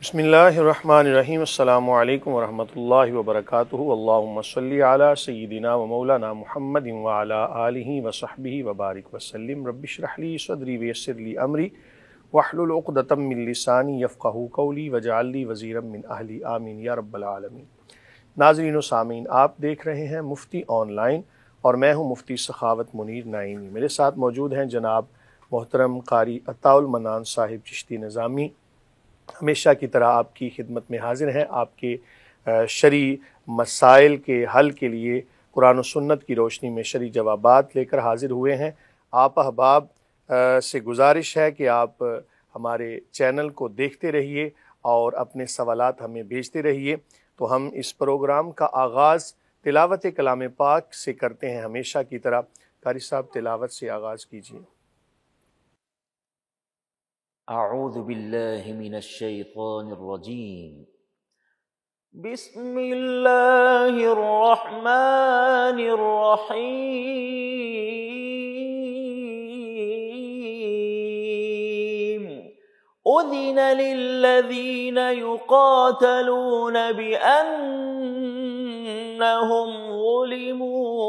بسم اللہ الرحمن الرحیم۔ السلام علیکم ورحمۃ اللہ وبرکاتہ۔ اللہم صلی علی سیدنا و مولانا محمد وعلی آلہ وصحبہ وبارک وسلم۔ رب اشرح لی صدری ویسر لی امری واحلل عقدۃ من لسانی یفقہوا قولی واجعل لی وزیرا من اہلی، آمین یا رب العالمین۔ ناظرین و سامعین، آپ دیکھ رہے ہیں مفتی آن لائن اور میں ہوں مفتی سخاوت منیر نعیمی۔ میرے ساتھ موجود ہیں جناب محترم قاری عطاء المنان صاحب چشتی نظامی۔ ہمیشہ کی طرح آپ کی خدمت میں حاضر ہیں، آپ کے شرعی مسائل کے حل کے لیے قرآن و سنت کی روشنی میں شرعی جوابات لے کر حاضر ہوئے ہیں۔ آپ احباب سے گزارش ہے کہ آپ ہمارے چینل کو دیکھتے رہیے اور اپنے سوالات ہمیں بھیجتے رہیے۔ تو ہم اس پروگرام کا آغاز تلاوت کلام پاک سے کرتے ہیں ہمیشہ کی طرح۔ قاری صاحب تلاوت سے آغاز کیجیے۔ اعوذ باللہ من الشیطان الرجیم، بسم اللہ الرحمن الرحیم۔ اذن للذین یقاتلون بأنہم ظلموا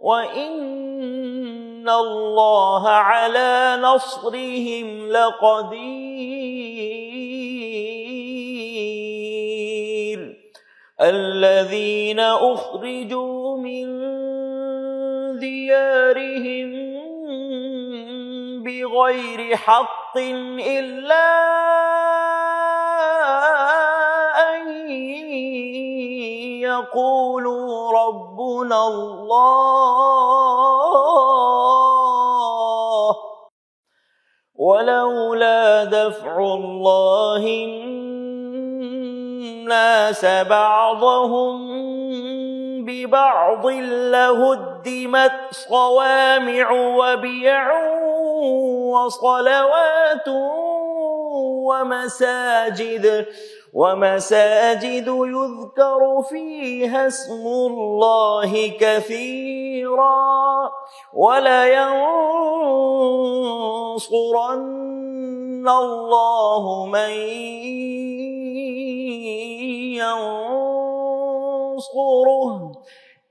وَإِنَّ اللَّهَ عَلَى نَصْرِهِمْ لَقَدِيرٌ۔ الَّذِينَ أُخْرِجُوا مِنْ دِيَارِهِمْ بِغَيْرِ حَقٍّ إِلَّا أَنْ يَقُولُوا رَبُّنَا اللَّهُ وَلَوْلَا دَفْعُ اللَّهِ النَّاسَ بَعْضَهُمْ بِبَعْضٍ لَهُدِّمَتْ صَوَامِعُ وَبِيَعٌ وَصَلَوَاتٌ ومساجد يذكر فيها اسم الله كثيرا ولينصرن الله من ينصره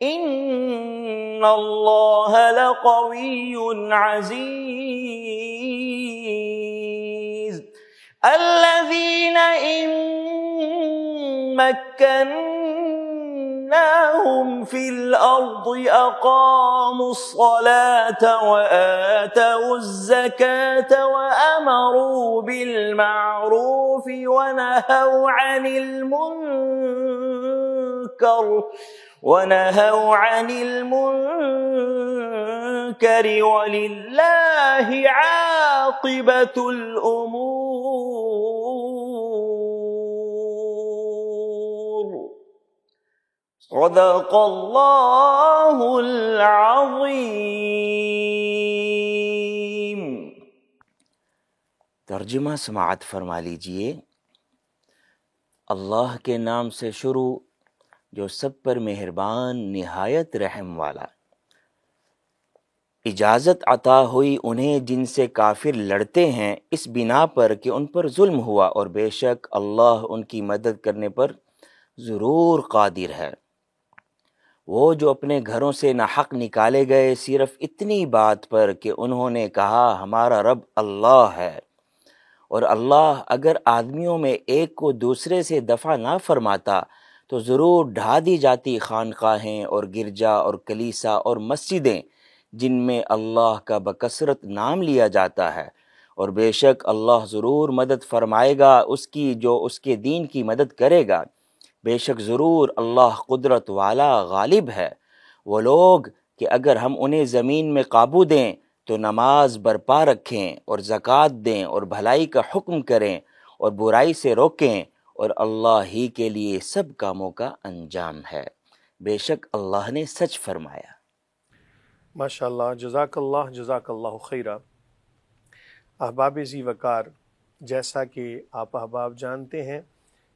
إن الله لقوي عزيز۔ الذين إن مكناهم في الأرض أقاموا الصلاة وآتوا الزكاة وأمروا بالمعروف ونهوا عن المنكر ولله عاقبة الأمور۔ صدق اللہ العظیم۔ ترجمہ سماعت فرما لیجئے۔ اللہ کے نام سے شروع جو سب پر مہربان نہایت رحم والا۔ اجازت عطا ہوئی انہیں جن سے کافر لڑتے ہیں اس بنا پر کہ ان پر ظلم ہوا، اور بے شک اللہ ان کی مدد کرنے پر ضرور قادر ہے۔ وہ جو اپنے گھروں سے ناحق نکالے گئے صرف اتنی بات پر کہ انہوں نے کہا ہمارا رب اللہ ہے، اور اللہ اگر آدمیوں میں ایک کو دوسرے سے دفع نہ فرماتا تو ضرور ڈھا دی جاتی خانقاہیں اور گرجا اور کلیسا اور مسجدیں جن میں اللہ کا بکثرت نام لیا جاتا ہے، اور بے شک اللہ ضرور مدد فرمائے گا اس کی جو اس کے دین کی مدد کرے گا۔ بے شک ضرور اللہ قدرت والا غالب ہے۔ وہ لوگ کہ اگر ہم انہیں زمین میں قابو دیں تو نماز برپا رکھیں اور زکوٰۃ دیں اور بھلائی کا حکم کریں اور برائی سے روکیں، اور اللہ ہی کے لیے سب کاموں کا انجام ہے۔ بے شک اللہ نے سچ فرمایا۔ ماشاءاللہ، جزاک اللہ خیرہ۔ احباب ذی وقار، جیسا کہ آپ احباب جانتے ہیں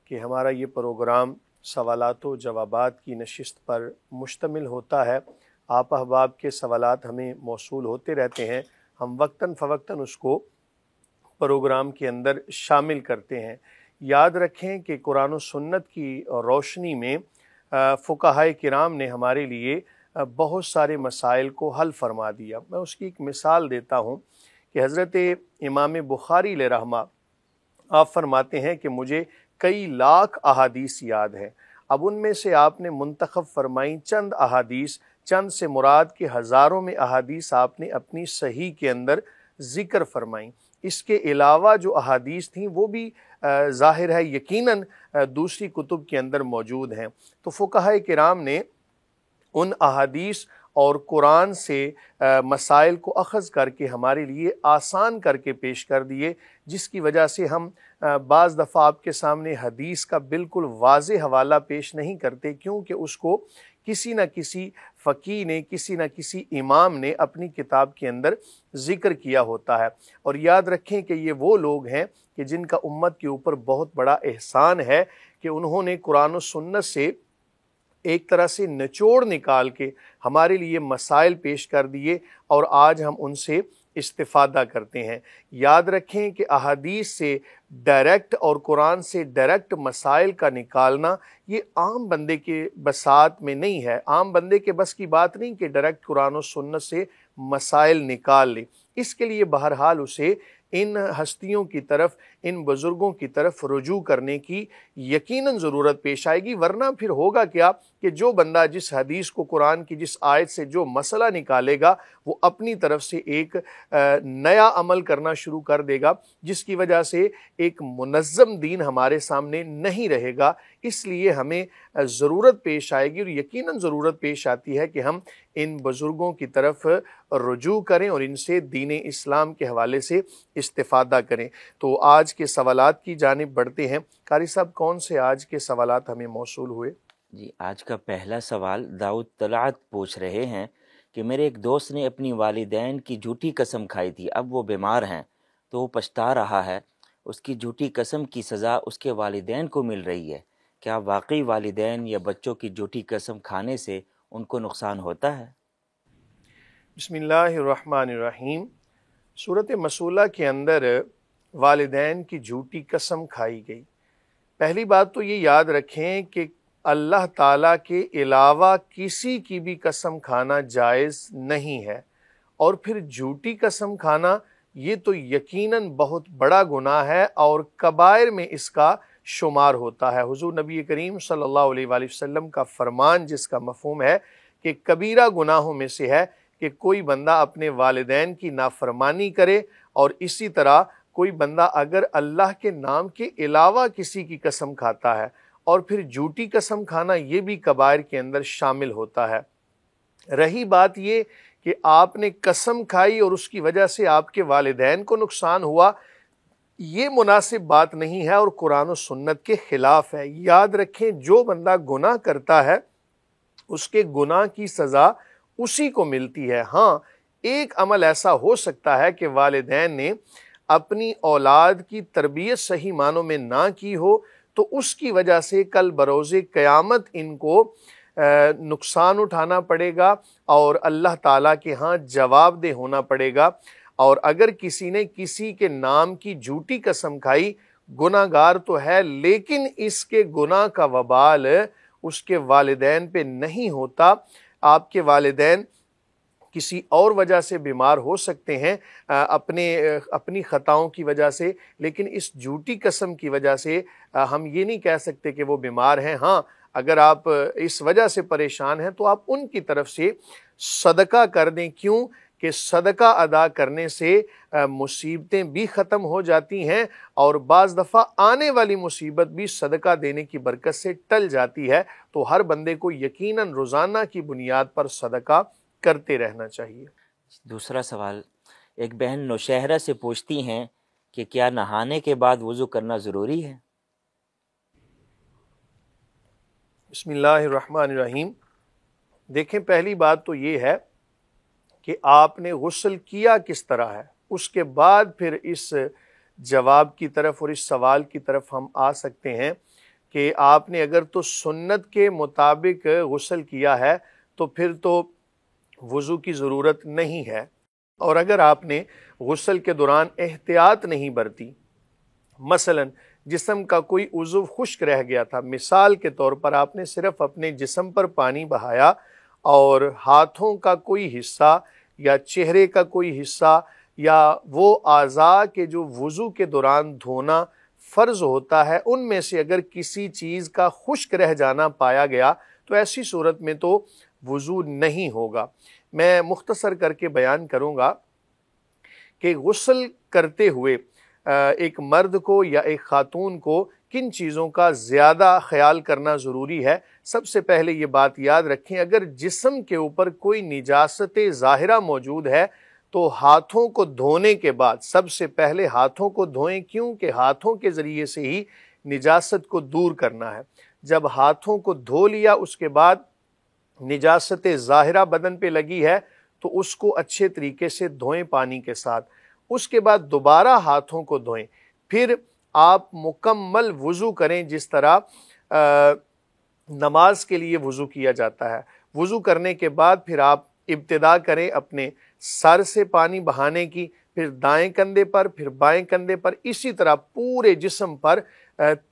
کہ ہمارا یہ پروگرام سوالات و جوابات کی نشست پر مشتمل ہوتا ہے۔ آپ احباب کے سوالات ہمیں موصول ہوتے رہتے ہیں، ہم وقتاً فوقتاً اس کو پروگرام کے اندر شامل کرتے ہیں۔ یاد رکھیں کہ قرآن و سنت کی روشنی میں فقہائے کرام نے ہمارے لیے بہت سارے مسائل کو حل فرما دیا۔ میں اس کی ایک مثال دیتا ہوں کہ حضرت امام بخاری علیہ رحمہ آپ فرماتے ہیں کہ مجھے کئی لاکھ احادیث یاد ہیں، اب ان میں سے آپ نے منتخب فرمائی چند احادیث، چند سے مراد کے ہزاروں میں احادیث آپ نے اپنی صحیح کے اندر ذکر فرمائیں۔ اس کے علاوہ جو احادیث تھیں وہ بھی ظاہر ہے یقیناً دوسری کتب کے اندر موجود ہیں۔ تو فقہائے کرام نے ان احادیث اور قرآن سے مسائل کو اخذ کر کے ہمارے لیے آسان کر کے پیش کر دیے، جس کی وجہ سے ہم بعض دفعہ آپ کے سامنے حدیث کا بالکل واضح حوالہ پیش نہیں کرتے، کیونکہ اس کو کسی نہ کسی فقیہ نے، کسی نہ کسی امام نے اپنی کتاب کے اندر ذکر کیا ہوتا ہے۔ اور یاد رکھیں کہ یہ وہ لوگ ہیں کہ جن کا امت کے اوپر بہت بڑا احسان ہے کہ انہوں نے قرآن و سنت سے ایک طرح سے نچوڑ نکال کے ہمارے لیے مسائل پیش کر دیے اور آج ہم ان سے استفادہ کرتے ہیں۔ یاد رکھیں کہ احادیث سے ڈائریکٹ اور قرآن سے ڈائریکٹ مسائل کا نکالنا یہ عام بندے کے بساط میں نہیں ہے، عام بندے کے بس کی بات نہیں کہ ڈائریکٹ قرآن و سنت سے مسائل نکال لے۔ اس کے لیے بہرحال اسے ان ہستیوں کی طرف، ان بزرگوں کی طرف رجوع کرنے کی یقیناً ضرورت پیش آئے گی، ورنہ پھر ہوگا کیا کہ جو بندہ جس حدیث کو، قرآن کی جس آیت سے جو مسئلہ نکالے گا وہ اپنی طرف سے ایک نیا عمل کرنا شروع کر دے گا، جس کی وجہ سے ایک منظم دین ہمارے سامنے نہیں رہے گا۔ اس لیے ہمیں ضرورت پیش آئے گی اور یقیناً ضرورت پیش آتی ہے کہ ہم ان بزرگوں کی طرف رجوع کریں اور ان سے دین اسلام کے حوالے سے استفادہ کریں۔ تو آج کے سوالات کی جانب بڑھتے ہیں۔ قاری صاحب، کون سے آج کے سوالات ہمیں موصول ہوئے؟ جی، آج کا پہلا سوال داؤد طلعت پوچھ رہے ہیں کہ میرے ایک دوست نے اپنی والدین کی جھوٹی قسم کھائی تھی، اب وہ بیمار ہیں تو وہ پچھتا رہا ہے، اس کی جھوٹی قسم کی سزا اس کے والدین کو مل رہی ہے، کیا واقعی والدین یا بچوں کی جھوٹی قسم کھانے سے ان کو نقصان ہوتا ہے؟ بسم اللہ الرحمن الرحیم۔ سورۃ مسولہ کے اندر والدین کی جھوٹی قسم کھائی گئی۔ پہلی بات تو یہ یاد رکھیں کہ اللہ تعالیٰ کے علاوہ کسی کی بھی قسم کھانا جائز نہیں ہے، اور پھر جھوٹی قسم کھانا یہ تو یقیناً بہت بڑا گناہ ہے اور کبائر میں اس کا شمار ہوتا ہے۔ حضور نبی کریم صلی اللہ علیہ وآلہ وسلم کا فرمان جس کا مفہوم ہے کہ کبیرہ گناہوں میں سے ہے کہ کوئی بندہ اپنے والدین کی نافرمانی کرے، اور اسی طرح کوئی بندہ اگر اللہ کے نام کے علاوہ کسی کی قسم کھاتا ہے، اور پھر جھوٹی قسم کھانا یہ بھی کبائر کے اندر شامل ہوتا ہے۔ رہی بات یہ کہ آپ نے قسم کھائی اور اس کی وجہ سے آپ کے والدین کو نقصان ہوا، یہ مناسب بات نہیں ہے اور قرآن و سنت کے خلاف ہے۔ یاد رکھیں جو بندہ گناہ کرتا ہے اس کے گناہ کی سزا اسی کو ملتی ہے۔ ہاں، ایک عمل ایسا ہو سکتا ہے کہ والدین نے اپنی اولاد کی تربیت صحیح معنوں میں نہ کی ہو، تو اس کی وجہ سے کل بروز قیامت ان کو نقصان اٹھانا پڑے گا اور اللہ تعالیٰ کے ہاں جواب دہ ہونا پڑے گا۔ اور اگر کسی نے کسی کے نام کی جھوٹی قسم کھائی، گناہ گار تو ہے، لیکن اس کے گناہ کا وبال اس کے والدین پہ نہیں ہوتا۔ آپ کے والدین کسی اور وجہ سے بیمار ہو سکتے ہیں، اپنی خطاؤں کی وجہ سے، لیکن اس جھوٹی قسم کی وجہ سے ہم یہ نہیں کہہ سکتے کہ وہ بیمار ہیں۔ ہاں، اگر آپ اس وجہ سے پریشان ہیں تو آپ ان کی طرف سے صدقہ کر دیں۔ کیوں کہ صدقہ ادا کرنے سے مصیبتیں بھی ختم ہو جاتی ہیں، اور بعض دفعہ آنے والی مصیبت بھی صدقہ دینے کی برکت سے ٹل جاتی ہے۔ تو ہر بندے کو یقیناً روزانہ کی بنیاد پر صدقہ کرتے رہنا چاہیے۔ دوسرا سوال، ایک بہن نوشہرہ سے پوچھتی ہیں کہ کیا نہانے کے بعد وضو کرنا ضروری ہے؟ بسم اللہ الرحمن الرحیم۔ دیکھیں، پہلی بات تو یہ ہے کہ آپ نے غسل کیا کس طرح ہے، اس کے بعد پھر اس جواب کی طرف اور اس سوال کی طرف ہم آ سکتے ہیں کہ آپ نے اگر تو سنت کے مطابق غسل کیا ہے تو پھر تو وضو کی ضرورت نہیں ہے، اور اگر آپ نے غسل کے دوران احتیاط نہیں برتی، مثلا جسم کا کوئی عضو خشک رہ گیا تھا، مثال کے طور پر آپ نے صرف اپنے جسم پر پانی بہایا اور ہاتھوں کا کوئی حصہ یا چہرے کا کوئی حصہ یا وہ اعضاء کے جو وضو کے دوران دھونا فرض ہوتا ہے ان میں سے اگر کسی چیز کا خشک رہ جانا پایا گیا تو ایسی صورت میں تو وضو نہیں ہوگا۔ میں مختصر کر کے بیان کروں گا کہ غسل کرتے ہوئے ایک مرد کو یا ایک خاتون کو کن چیزوں کا زیادہ خیال کرنا ضروری ہے۔ سب سے پہلے یہ بات یاد رکھیں، اگر جسم کے اوپر کوئی نجاست ظاہرہ موجود ہے تو ہاتھوں کو دھونے کے بعد سب سے پہلے ہاتھوں کو دھوئیں، کیونکہ ہاتھوں کے ذریعے سے ہی نجاست کو دور کرنا ہے۔ جب ہاتھوں کو دھو لیا اس کے بعد نجاست ظاہرہ بدن پہ لگی ہے تو اس کو اچھے طریقے سے دھوئیں پانی کے ساتھ، اس کے بعد دوبارہ ہاتھوں کو دھوئیں، پھر آپ مکمل وضو کریں جس طرح نماز کے لیے وضو کیا جاتا ہے۔ وضو کرنے کے بعد پھر آپ ابتدا کریں اپنے سر سے پانی بہانے کی، پھر دائیں کندھے پر، پھر بائیں کندھے پر، اسی طرح پورے جسم پر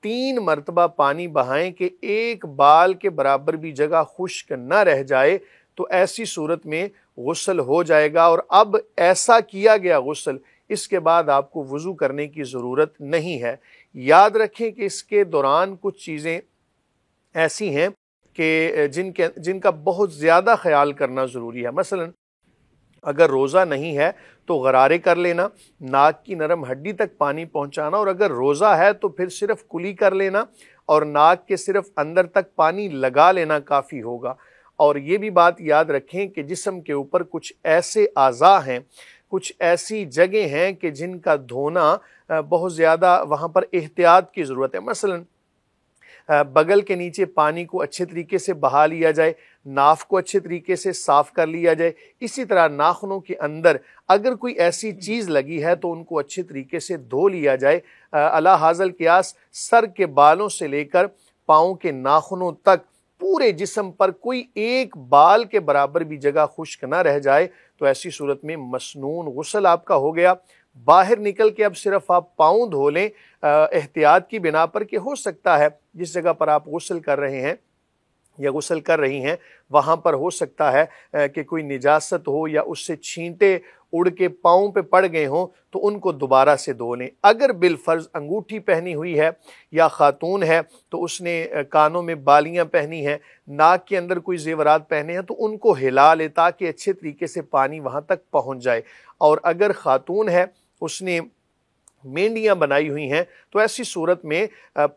3 مرتبہ پانی بہائیں کہ ایک بال کے برابر بھی جگہ خشک نہ رہ جائے، تو ایسی صورت میں غسل ہو جائے گا۔ اور اب ایسا کیا گیا غسل، اس کے بعد آپ کو وضو کرنے کی ضرورت نہیں ہے۔ یاد رکھیں کہ اس کے دوران کچھ چیزیں ایسی ہیں کہ جن کا بہت زیادہ خیال کرنا ضروری ہے۔ مثلا اگر روزہ نہیں ہے تو غرارے کر لینا، ناک کی نرم ہڈی تک پانی پہنچانا، اور اگر روزہ ہے تو پھر صرف کلی کر لینا اور ناک کے صرف اندر تک پانی لگا لینا کافی ہوگا۔ اور یہ بھی بات یاد رکھیں کہ جسم کے اوپر کچھ ایسے اعضاء ہیں، کچھ ایسی جگہیں ہیں کہ جن کا دھونا بہت زیادہ وہاں پر احتیاط کی ضرورت ہے۔ مثلا بغل کے نیچے پانی کو اچھے طریقے سے بہا لیا جائے، ناف کو اچھے طریقے سے صاف کر لیا جائے، اسی طرح ناخنوں کے اندر اگر کوئی ایسی چیز لگی ہے تو ان کو اچھے طریقے سے دھو لیا جائے۔ علی ھذا القیاس سر کے بالوں سے لے کر پاؤں کے ناخنوں تک پورے جسم پر کوئی ایک بال کے برابر بھی جگہ خشک نہ رہ جائے، تو ایسی صورت میں مسنون غسل آپ کا ہو گیا۔ باہر نکل کے اب صرف آپ پاؤں دھو لیں احتیاط کی بنا پر، کہ ہو سکتا ہے جس جگہ پر آپ غسل کر رہے ہیں یا غسل کر رہی ہیں وہاں پر ہو سکتا ہے کہ کوئی نجاست ہو یا اس سے چھینٹے اڑ کے پاؤں پہ پڑ گئے ہوں، تو ان کو دوبارہ سے دھو لیں۔ اگر بالفرض انگوٹھی پہنی ہوئی ہے یا خاتون ہے تو اس نے کانوں میں بالیاں پہنی ہیں، ناک کے اندر کوئی زیورات پہنے ہیں، تو ان کو ہلا لے تاکہ اچھے طریقے سے پانی وہاں تک پہنچ جائے۔ اور اگر خاتون ہے اس نے مینڈیاں بنائی ہوئی ہیں تو ایسی صورت میں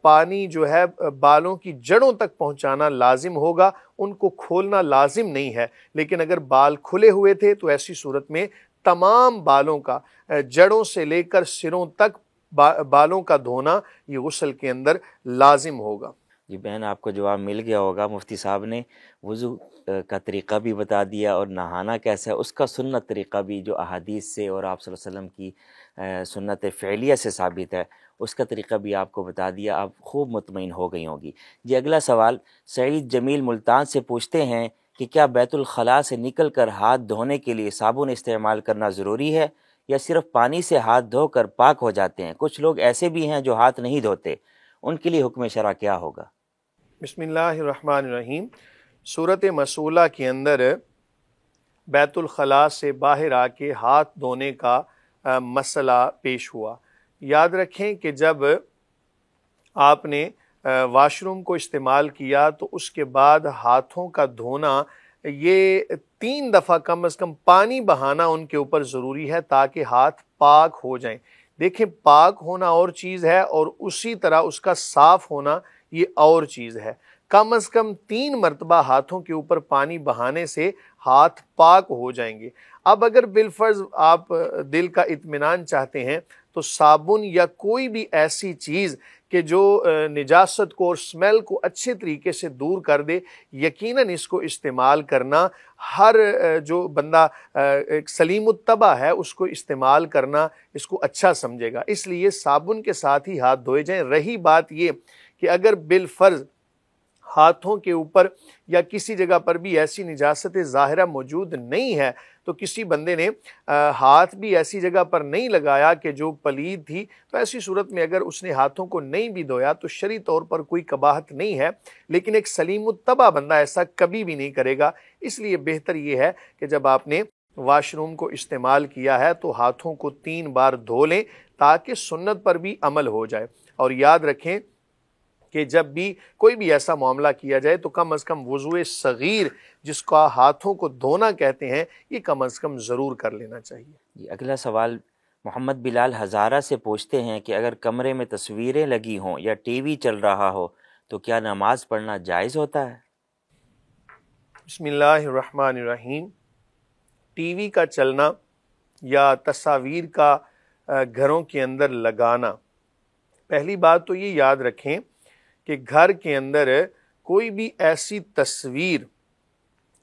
پانی جو ہے بالوں کی جڑوں تک پہنچانا لازم ہوگا، ان کو کھولنا لازم نہیں ہے۔ لیکن اگر بال کھلے ہوئے تھے تو ایسی صورت میں تمام بالوں کا جڑوں سے لے کر سروں تک بالوں کا دھونا یہ غسل کے اندر لازم ہوگا۔ جی بہن، آپ کو جواب مل گیا ہوگا۔ مفتی صاحب نے وضو کا طریقہ بھی بتا دیا اور نہانا کیسا ہے اس کا سنت طریقہ بھی، جو احادیث سے اور آپ صلی اللہ علیہ وسلم کی سنت فعلیہ سے ثابت ہے، اس کا طریقہ بھی آپ کو بتا دیا۔ آپ خوب مطمئن ہو گئی ہوں گی۔ جی اگلا سوال سعید جمیل ملتان سے پوچھتے ہیں کہ کیا بیت الخلاء سے نکل کر ہاتھ دھونے کے لیے صابن استعمال کرنا ضروری ہے یا صرف پانی سے ہاتھ دھو کر پاک ہو جاتے ہیں؟ کچھ لوگ ایسے بھی ہیں جو ہاتھ نہیں دھوتے، ان کے لیے حکم شرع کیا ہوگا؟ بسم اللہ الرحمن الرحیم۔ سورۃ مسئولہ کے اندر بیت الخلاء سے باہر آ کے ہاتھ دھونے کا مسئلہ پیش ہوا۔ یاد رکھیں کہ جب آپ نے واش روم کو استعمال کیا تو اس کے بعد ہاتھوں کا دھونا یہ 3 دفعہ کم از کم پانی بہانا ان کے اوپر ضروری ہے تاکہ ہاتھ پاک ہو جائیں۔ دیکھیں پاک ہونا اور چیز ہے اور اسی طرح اس کا صاف ہونا یہ اور چیز ہے۔ کم از کم 3 مرتبہ ہاتھوں کے اوپر پانی بہانے سے ہاتھ پاک ہو جائیں گے۔ اب اگر بالفرض آپ دل کا اطمینان چاہتے ہیں تو صابن یا کوئی بھی ایسی چیز کہ جو نجاست کو اور سمیل کو اچھے طریقے سے دور کر دے، یقیناً اس کو استعمال کرنا ہر جو بندہ ایک سلیم الطبع ہے اس کو استعمال کرنا اس کو اچھا سمجھے گا۔ اس لیے صابن کے ساتھ ہی ہاتھ دھوئے جائیں۔ رہی بات یہ کہ اگر بالفرض ہاتھوں کے اوپر یا کسی جگہ پر بھی ایسی نجاست ظاہرہ موجود نہیں ہے تو کسی بندے نے ہاتھ بھی ایسی جگہ پر نہیں لگایا کہ جو پلید تھی، تو ایسی صورت میں اگر اس نے ہاتھوں کو نہیں بھی دھویا تو شرعی طور پر کوئی قباحت نہیں ہے، لیکن ایک سلیم الطبع بندہ ایسا کبھی بھی نہیں کرے گا۔ اس لیے بہتر یہ ہے کہ جب آپ نے واش روم کو استعمال کیا ہے تو ہاتھوں کو 3 بار دھو لیں تاکہ سنت پر بھی عمل ہو جائے۔ اور یاد رکھیں کہ جب بھی کوئی بھی ایسا معاملہ کیا جائے تو کم از کم وضوء صغیر جس کا ہاتھوں کو دھونا کہتے ہیں، یہ کم از کم ضرور کر لینا چاہیے۔ اگلا سوال محمد بلال ہزارہ سے پوچھتے ہیں کہ اگر کمرے میں تصویریں لگی ہوں یا ٹی وی چل رہا ہو تو کیا نماز پڑھنا جائز ہوتا ہے؟ بسم اللہ الرحمن الرحیم۔ ٹی وی کا چلنا یا تصاویر کا گھروں کے اندر لگانا، پہلی بات تو یہ یاد رکھیں کہ گھر کے اندر کوئی بھی ایسی تصویر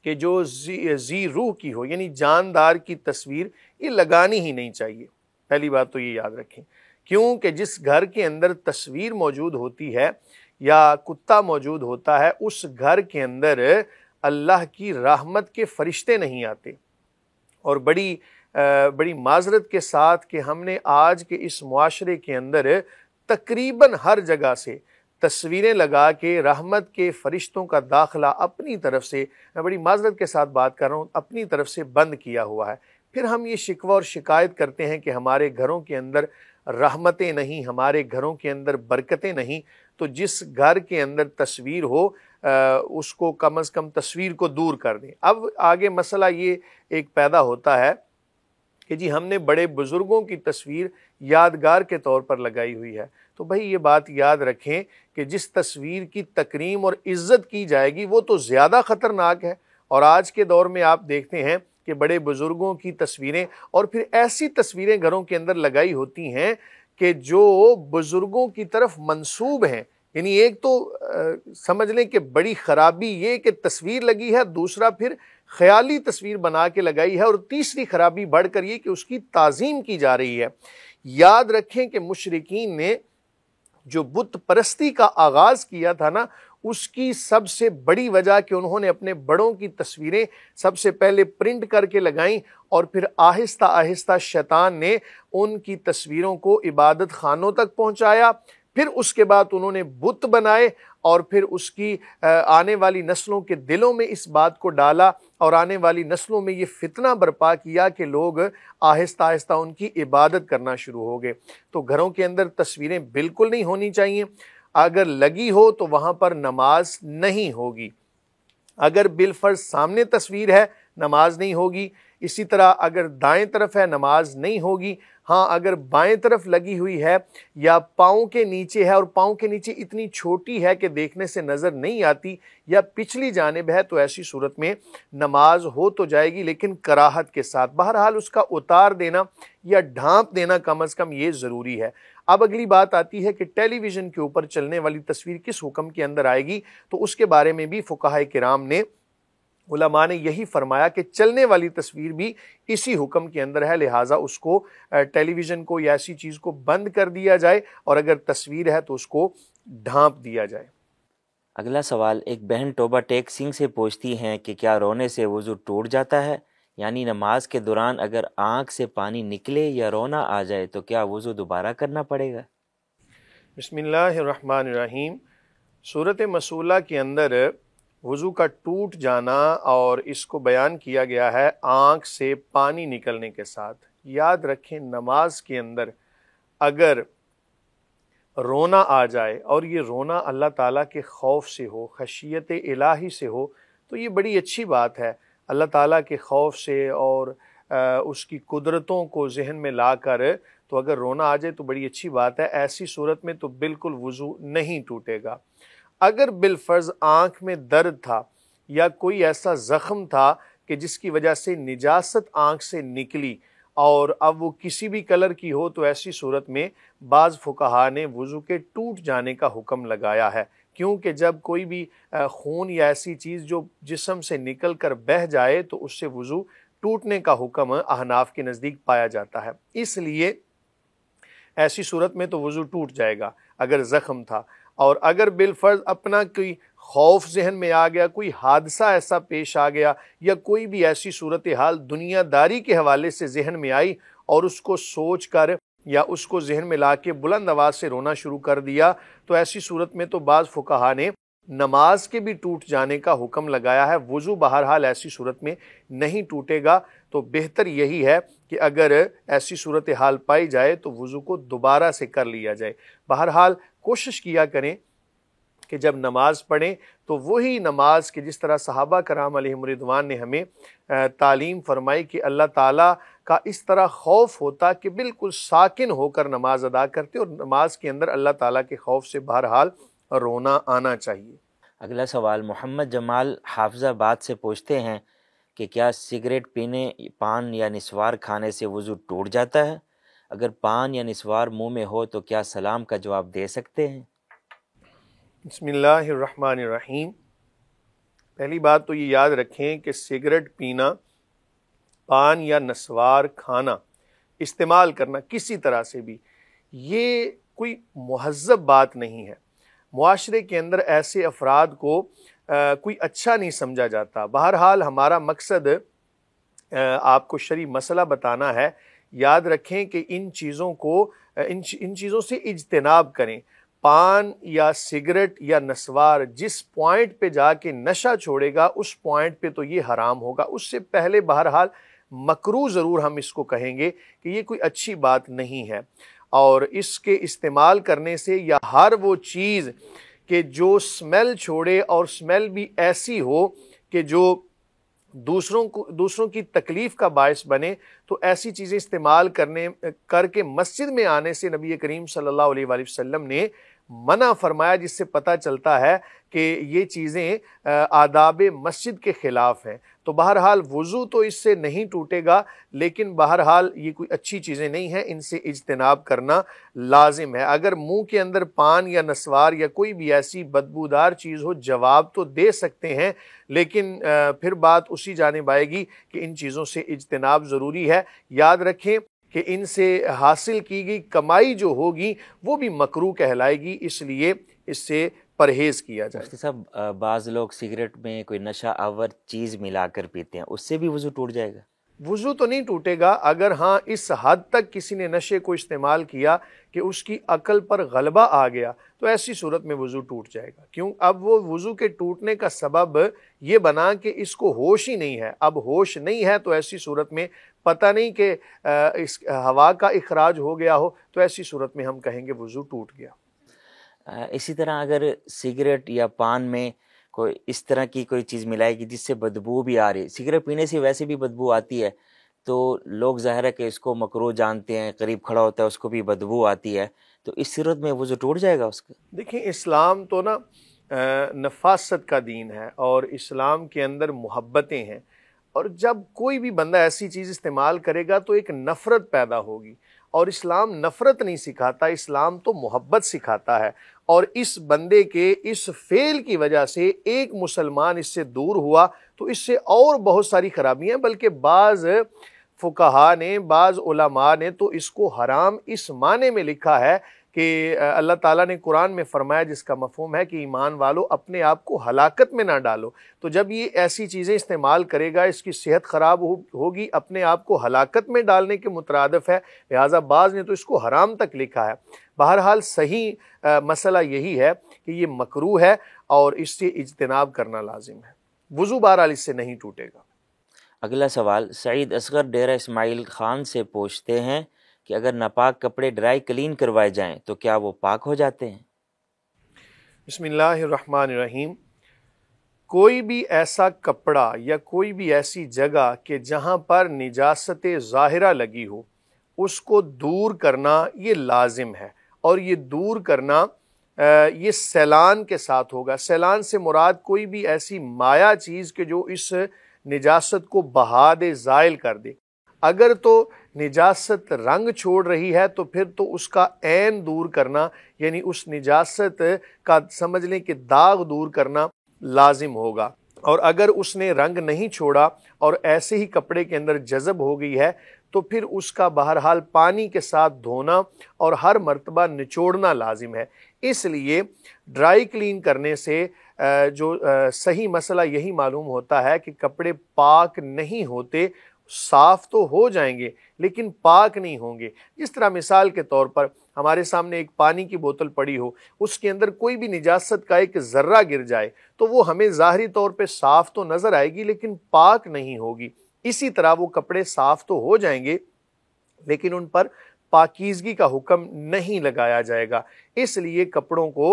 کہ جو ذی روح کی ہو، یعنی جاندار کی تصویر، یہ لگانی ہی نہیں چاہیے۔ پہلی بات تو یہ یاد رکھیں، کیونکہ جس گھر کے اندر تصویر موجود ہوتی ہے یا کتا موجود ہوتا ہے، اس گھر کے اندر اللہ کی رحمت کے فرشتے نہیں آتے۔ اور بڑی معذرت کے ساتھ کہ ہم نے آج کے اس معاشرے کے اندر تقریباً ہر جگہ سے تصویریں لگا کے رحمت کے فرشتوں کا داخلہ اپنی طرف سے، میں بڑی معذرت کے ساتھ بات کر رہا ہوں، اپنی طرف سے بند کیا ہوا ہے۔ پھر ہم یہ شکوہ اور شکایت کرتے ہیں کہ ہمارے گھروں کے اندر رحمتیں نہیں، ہمارے گھروں کے اندر برکتیں نہیں۔ تو جس گھر کے اندر تصویر ہو اس کو کم از کم تصویر کو دور کر دیں۔ اب آگے مسئلہ یہ ایک پیدا ہوتا ہے کہ جی ہم نے بڑے بزرگوں کی تصویر یادگار کے طور پر لگائی ہوئی ہے، تو بھائی یہ بات یاد رکھیں کہ جس تصویر کی تکریم اور عزت کی جائے گی وہ تو زیادہ خطرناک ہے۔ اور آج کے دور میں آپ دیکھتے ہیں کہ بڑے بزرگوں کی تصویریں اور پھر ایسی تصویریں گھروں کے اندر لگائی ہوتی ہیں کہ جو بزرگوں کی طرف منسوب ہیں۔ یعنی ایک تو سمجھ لیں کہ بڑی خرابی یہ کہ تصویر لگی ہے، دوسرا پھر خیالی تصویر بنا کے لگائی ہے، اور تیسری خرابی بڑھ کر یہ کہ اس کی تعظیم کی جا رہی ہے۔ یاد رکھیں کہ مشرکین نے جو بت پرستی کا آغاز کیا تھا نا، اس کی سب سے بڑی وجہ کہ انہوں نے اپنے بڑوں کی تصویریں سب سے پہلے پرنٹ کر کے لگائیں، اور پھر آہستہ آہستہ شیطان نے ان کی تصویروں کو عبادت خانوں تک پہنچایا۔ پھر اس کے بعد انہوں نے بت بنائے، اور پھر اس کی آنے والی نسلوں کے دلوں میں اس بات کو ڈالا، اور آنے والی نسلوں میں یہ فتنہ برپا کیا کہ لوگ آہستہ آہستہ ان کی عبادت کرنا شروع ہو گئے۔ تو گھروں کے اندر تصویریں بالکل نہیں ہونی چاہیے۔ اگر لگی ہو تو وہاں پر نماز نہیں ہوگی۔ اگر بالفرض سامنے تصویر ہے نماز نہیں ہوگی۔ اسی طرح اگر دائیں طرف ہے نماز نہیں ہوگی۔ ہاں اگر بائیں طرف لگی ہوئی ہے یا پاؤں کے نیچے ہے اور پاؤں کے نیچے اتنی چھوٹی ہے کہ دیکھنے سے نظر نہیں آتی، یا پچھلی جانب ہے، تو ایسی صورت میں نماز ہو تو جائے گی لیکن کراہت کے ساتھ۔ بہرحال اس کا اتار دینا یا ڈھانپ دینا کم از کم یہ ضروری ہے۔ اب اگلی بات آتی ہے کہ ٹیلی ویژن کے اوپر چلنے والی تصویر کس حکم کے اندر آئے گی، تو اس کے بارے میں بھی فقہائے کرام نے، علماء نے یہی فرمایا کہ چلنے والی تصویر بھی اسی حکم کے اندر ہے، لہٰذا اس کو ٹیلی ویژن کو یا ایسی چیز کو بند کر دیا جائے، اور اگر تصویر ہے تو اس کو ڈھانپ دیا جائے۔ اگلا سوال ایک بہن توبہ ٹیک سنگھ سے پوچھتی ہیں کہ کیا رونے سے وضو ٹوٹ جاتا ہے؟ یعنی نماز کے دوران اگر آنکھ سے پانی نکلے یا رونا آ جائے تو کیا وضو دوبارہ کرنا پڑے گا؟ بسم اللہ الرحمن الرحیم۔ سورۃ مسولہ کے اندر وضو کا ٹوٹ جانا اور اس کو بیان کیا گیا ہے آنکھ سے پانی نکلنے کے ساتھ۔ یاد رکھیں نماز کے اندر اگر رونا آ جائے اور یہ رونا اللہ تعالیٰ کے خوف سے ہو، خشیت الہی سے ہو، تو یہ بڑی اچھی بات ہے۔ اللہ تعالیٰ کے خوف سے اور اس کی قدرتوں کو ذہن میں لا کر تو اگر رونا آ جائے تو بڑی اچھی بات ہے۔ ایسی صورت میں تو بالکل وضو نہیں ٹوٹے گا۔ اگر بالفرض آنکھ میں درد تھا یا کوئی ایسا زخم تھا کہ جس کی وجہ سے نجاست آنکھ سے نکلی اور اب وہ کسی بھی کلر کی ہو، تو ایسی صورت میں بعض فقہا نے وضو کے ٹوٹ جانے کا حکم لگایا ہے، کیونکہ جب کوئی بھی خون یا ایسی چیز جو جسم سے نکل کر بہہ جائے تو اس سے وضو ٹوٹنے کا حکم احناف کے نزدیک پایا جاتا ہے۔ اس لیے ایسی صورت میں تو وضو ٹوٹ جائے گا اگر زخم تھا۔ اور اگر بالفرض اپنا کوئی خوف ذہن میں آ گیا، کوئی حادثہ ایسا پیش آ گیا، یا کوئی بھی ایسی صورتحال دنیا داری کے حوالے سے ذہن میں آئی اور اس کو سوچ کر یا اس کو ذہن میں لا کے بلند آواز سے رونا شروع کر دیا، تو ایسی صورت میں تو بعض فقہا نے نماز کے بھی ٹوٹ جانے کا حکم لگایا ہے۔ وضو بہرحال ایسی صورت میں نہیں ٹوٹے گا، تو بہتر یہی ہے کہ اگر ایسی صورتحال پائی جائے تو وضو کو دوبارہ سے کر لیا جائے۔ بہرحال کوشش کیا کریں کہ جب نماز پڑھیں تو وہی نماز کہ جس طرح صحابہ کرام علیہم رضوان نے ہمیں تعلیم فرمائی کہ اللہ تعالیٰ کا اس طرح خوف ہوتا کہ بالکل ساکن ہو کر نماز ادا کرتے، اور نماز کے اندر اللہ تعالیٰ کے خوف سے بہرحال رونا آنا چاہیے۔ اگلا سوال محمد جمال حافظ آباد سے پوچھتے ہیں کہ کیا سگریٹ پینے، پان یا نسوار کھانے سے وضو ٹوٹ جاتا ہے؟ اگر پان یا نسوار منہ میں ہو تو کیا سلام کا جواب دے سکتے ہیں؟ بسم اللہ الرحمن الرحیم۔ پہلی بات تو یہ یاد رکھیں کہ سگریٹ پینا، پان یا نسوار کھانا، استعمال کرنا کسی طرح سے بھی، یہ کوئی مہذب بات نہیں ہے۔ معاشرے کے اندر ایسے افراد کو کوئی اچھا نہیں سمجھا جاتا۔ بہرحال ہمارا مقصد آپ کو شرعی مسئلہ بتانا ہے۔ یاد رکھیں کہ ان چیزوں سے اجتناب کریں۔ پان یا سگریٹ یا نسوار جس پوائنٹ پہ جا کے نشہ چھوڑے گا اس پوائنٹ پہ تو یہ حرام ہوگا۔ اس سے پہلے بہرحال مکروہ ضرور ہم اس کو کہیں گے کہ یہ کوئی اچھی بات نہیں ہے، اور اس کے استعمال کرنے سے یا ہر وہ چیز کہ جو سمیل چھوڑے اور سمیل بھی ایسی ہو کہ جو دوسروں کی تکلیف کا باعث بنے، تو ایسی چیزیں استعمال کر کے مسجد میں آنے سے نبی کریم صلی اللہ علیہ وآلہ وسلم نے منع فرمایا، جس سے پتہ چلتا ہے کہ یہ چیزیں آداب مسجد کے خلاف ہیں۔ تو بہرحال وضو تو اس سے نہیں ٹوٹے گا، لیکن بہرحال یہ کوئی اچھی چیزیں نہیں ہیں، ان سے اجتناب کرنا لازم ہے۔ اگر منہ کے اندر پان یا نسوار یا کوئی بھی ایسی بدبودار چیز ہو، جواب تو دے سکتے ہیں، لیکن پھر بات اسی جانب آئے گی کہ ان چیزوں سے اجتناب ضروری ہے۔ یاد رکھیں کہ ان سے حاصل کی گئی کمائی جو ہوگی وہ بھی مکروہ کہلائے گی، اس لیے اس سے پرہیز کیا جائے۔ مفتی صاحب، بعض لوگ سگریٹ میں کوئی نشہ آور چیز ملا کر پیتے ہیں، اس سے بھی وضو ٹوٹ جائے گا؟ وضو تو نہیں ٹوٹے گا، اگر ہاں اس حد تک کسی نے نشے کو استعمال کیا کہ اس کی عقل پر غلبہ آ گیا تو ایسی صورت میں وضو ٹوٹ جائے گا۔ کیوں؟ اب وہ وضو کے ٹوٹنے کا سبب یہ بنا کہ اس کو ہوش ہی نہیں ہے۔ اب ہوش نہیں ہے تو ایسی صورت میں پتہ نہیں کہ اس ہوا کا اخراج ہو گیا ہو، تو ایسی صورت میں ہم کہیں گے وضو ٹوٹ گیا۔ اسی طرح اگر سگریٹ یا پان میں کوئی اس طرح کی کوئی چیز ملائے گی جس سے بدبو بھی آ رہی، سگریٹ پینے سے ویسے بھی بدبو آتی ہے، تو لوگ ظاہر ہے کہ اس کو مکروہ جانتے ہیں، قریب کھڑا ہوتا ہے اس کو بھی بدبو آتی ہے، تو اس صورت میں وضو ٹوٹ جائے گا اس کا؟ دیکھیں، اسلام تو نا نفاست کا دین ہے، اور اسلام کے اندر محبتیں ہیں، اور جب کوئی بھی بندہ ایسی چیز استعمال کرے گا تو ایک نفرت پیدا ہوگی، اور اسلام نفرت نہیں سکھاتا، اسلام تو محبت سکھاتا ہے۔ اور اس بندے کے اس فعل کی وجہ سے ایک مسلمان اس سے دور ہوا تو اس سے اور بہت ساری خرابیاں، بلکہ بعض فقہا نے، بعض علماء نے تو اس کو حرام اس معنی میں لکھا ہے کہ اللہ تعالیٰ نے قرآن میں فرمایا، جس کا مفہوم ہے کہ ایمان والو اپنے آپ کو ہلاکت میں نہ ڈالو۔ تو جب یہ ایسی چیزیں استعمال کرے گا، اس کی صحت خراب ہوگی، اپنے آپ کو ہلاکت میں ڈالنے کے مترادف ہے، لہٰذا بعض نے تو اس کو حرام تک لکھا ہے۔ بہرحال صحیح مسئلہ یہی ہے کہ یہ مکروہ ہے اور اس سے اجتناب کرنا لازم ہے۔ وضو بہرحال اس سے نہیں ٹوٹے گا۔ اگلا سوال سعید اصغر ڈیرہ اسماعیل خان سے پوچھتے ہیں کہ اگر ناپاک کپڑے ڈرائی کلین کروائے جائیں تو کیا وہ پاک ہو جاتے ہیں؟ بسم اللہ الرحمن الرحیم۔ کوئی بھی ایسا کپڑا یا کوئی بھی ایسی جگہ کہ جہاں پر نجاست ظاہرہ لگی ہو، اس کو دور کرنا یہ لازم ہے، اور یہ دور کرنا یہ سیلان کے ساتھ ہوگا۔ سیلان سے مراد کوئی بھی ایسی مایا چیز کہ جو اس نجاست کو بہا دے، زائل کر دے۔ اگر تو نجاست رنگ چھوڑ رہی ہے تو پھر تو اس کا عین دور کرنا، یعنی اس نجاست کا سمجھ لیں کہ داغ دور کرنا لازم ہوگا۔ اور اگر اس نے رنگ نہیں چھوڑا اور ایسے ہی کپڑے کے اندر جذب ہو گئی ہے تو پھر اس کا بہرحال پانی کے ساتھ دھونا اور ہر مرتبہ نچوڑنا لازم ہے۔ اس لیے ڈرائی کلین کرنے سے جو صحیح مسئلہ یہی معلوم ہوتا ہے کہ کپڑے پاک نہیں ہوتے، صاف تو ہو جائیں گے لیکن پاک نہیں ہوں گے۔ جس طرح مثال کے طور پر ہمارے سامنے ایک پانی کی بوتل پڑی ہو، اس کے اندر کوئی بھی نجاست کا ایک ذرہ گر جائے تو وہ ہمیں ظاہری طور پہ صاف تو نظر آئے گی لیکن پاک نہیں ہوگی۔ اسی طرح وہ کپڑے صاف تو ہو جائیں گے لیکن ان پر پاکیزگی کا حکم نہیں لگایا جائے گا۔ اس لیے کپڑوں کو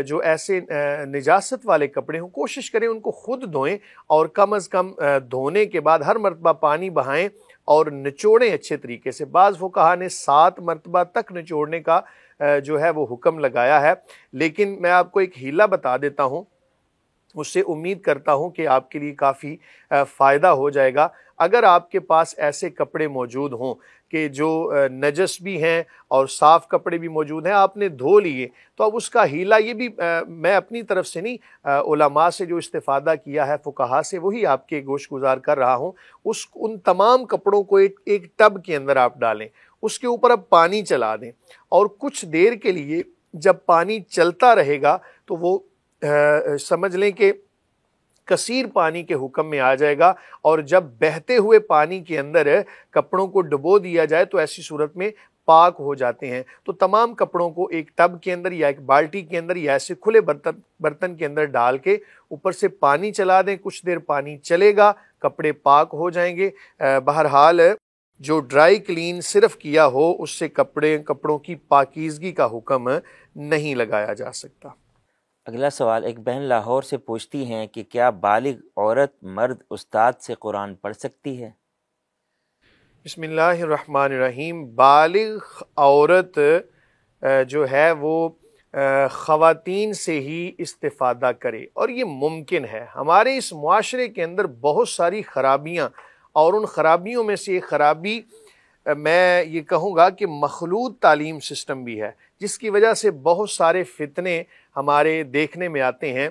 جو ایسے نجاست والے کپڑے ہوں، کوشش کریں ان کو خود دھوئیں اور کم از کم دھونے کے بعد ہر مرتبہ پانی بہائیں اور نچوڑیں اچھے طریقے سے۔ بعض فقہا نے 7 مرتبہ تک نچوڑنے کا جو ہے وہ حکم لگایا ہے، لیکن میں آپ کو ایک ہیلہ بتا دیتا ہوں، اس سے امید کرتا ہوں کہ آپ کے لیے کافی فائدہ ہو جائے گا۔ اگر آپ کے پاس ایسے کپڑے موجود ہوں کہ جو نجس بھی ہیں اور صاف کپڑے بھی موجود ہیں، آپ نے دھو لیے، تو اب اس کا ہیلہ یہ بھی میں اپنی طرف سے نہیں، علماء سے جو استفادہ کیا ہے فقہا سے، وہی آپ کے گوش گزار کر رہا ہوں۔ ان تمام کپڑوں کو ایک ٹب کے اندر آپ ڈالیں، اس کے اوپر اب پانی چلا دیں اور کچھ دیر کے لیے جب پانی چلتا رہے گا تو وہ سمجھ لیں کہ کثیر پانی کے حکم میں آ جائے گا، اور جب بہتے ہوئے پانی کے اندر کپڑوں کو ڈبو دیا جائے تو ایسی صورت میں پاک ہو جاتے ہیں۔ تو تمام کپڑوں کو ایک ٹب کے اندر یا ایک بالٹی کے اندر یا ایسے کھلے برتن کے اندر ڈال کے اوپر سے پانی چلا دیں، کچھ دیر پانی چلے گا، کپڑے پاک ہو جائیں گے۔ بہرحال جو ڈرائی کلین صرف کیا ہو اس سے کپڑوں کی پاکیزگی کا حکم نہیں لگایا جا سکتا۔ اگلا سوال، ایک بہن لاہور سے پوچھتی ہیں کہ کیا بالغ عورت مرد استاد سے قرآن پڑھ سکتی ہے؟ بسم اللہ الرحمن الرحیم۔ بالغ عورت جو ہے وہ خواتین سے ہی استفادہ کرے، اور یہ ممکن ہے۔ ہمارے اس معاشرے کے اندر بہت ساری خرابیاں، اور ان خرابیوں میں سے ایک خرابی میں یہ کہوں گا کہ مخلوط تعلیم سسٹم بھی ہے، جس کی وجہ سے بہت سارے فتنے ہمارے دیکھنے میں آتے ہیں،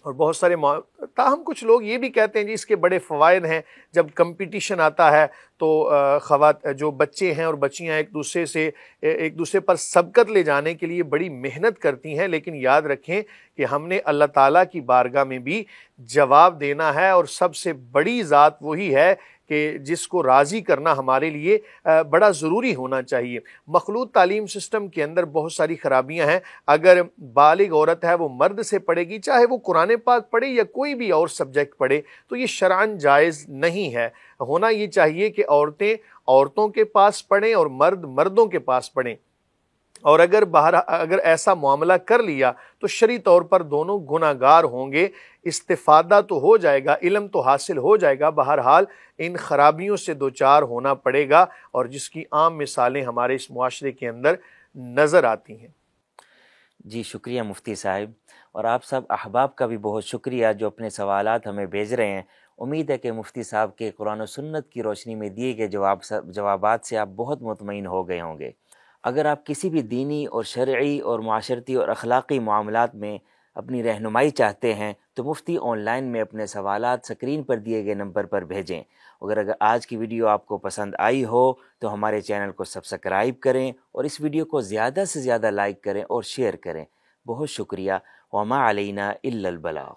اور بہت سارے تاہم کچھ لوگ یہ بھی کہتے ہیں جی اس کے بڑے فوائد ہیں۔ جب کمپٹیشن آتا ہے تو جو بچے ہیں اور بچیاں ایک دوسرے پر سبقت لے جانے کے لیے بڑی محنت کرتی ہیں، لیکن یاد رکھیں کہ ہم نے اللہ تعالیٰ کی بارگاہ میں بھی جواب دینا ہے، اور سب سے بڑی ذات وہی ہے کہ جس کو راضی کرنا ہمارے لیے بڑا ضروری ہونا چاہیے۔ مخلوط تعلیم سسٹم کے اندر بہت ساری خرابیاں ہیں۔ اگر بالغ عورت ہے وہ مرد سے پڑھے گی، چاہے وہ قرآن پاک پڑھے یا کوئی بھی اور سبجیکٹ پڑھے، تو یہ شرعاً جائز نہیں ہے۔ ہونا یہ چاہیے کہ عورتیں عورتوں کے پاس پڑھیں اور مرد مردوں کے پاس پڑھیں، اور اگر ایسا معاملہ کر لیا تو شرعی طور پر دونوں گناہگار ہوں گے۔ استفادہ تو ہو جائے گا، علم تو حاصل ہو جائے گا، بہرحال ان خرابیوں سے دوچار ہونا پڑے گا، اور جس کی عام مثالیں ہمارے اس معاشرے کے اندر نظر آتی ہیں۔ جی شکریہ مفتی صاحب، اور آپ سب احباب کا بھی بہت شکریہ جو اپنے سوالات ہمیں بھیج رہے ہیں۔ امید ہے کہ مفتی صاحب کے قرآن و سنت کی روشنی میں دیے گئے جوابات سے آپ بہت مطمئن ہو گئے ہوں گے۔ اگر آپ کسی بھی دینی اور شرعی اور معاشرتی اور اخلاقی معاملات میں اپنی رہنمائی چاہتے ہیں تو مفتی آن لائن میں اپنے سوالات سکرین پر دیے گئے نمبر پر بھیجیں۔ اگر آج کی ویڈیو آپ کو پسند آئی ہو تو ہمارے چینل کو سبسکرائب کریں اور اس ویڈیو کو زیادہ سے زیادہ لائک کریں اور شیئر کریں۔ بہت شکریہ۔ وما علینا الا البلاغ۔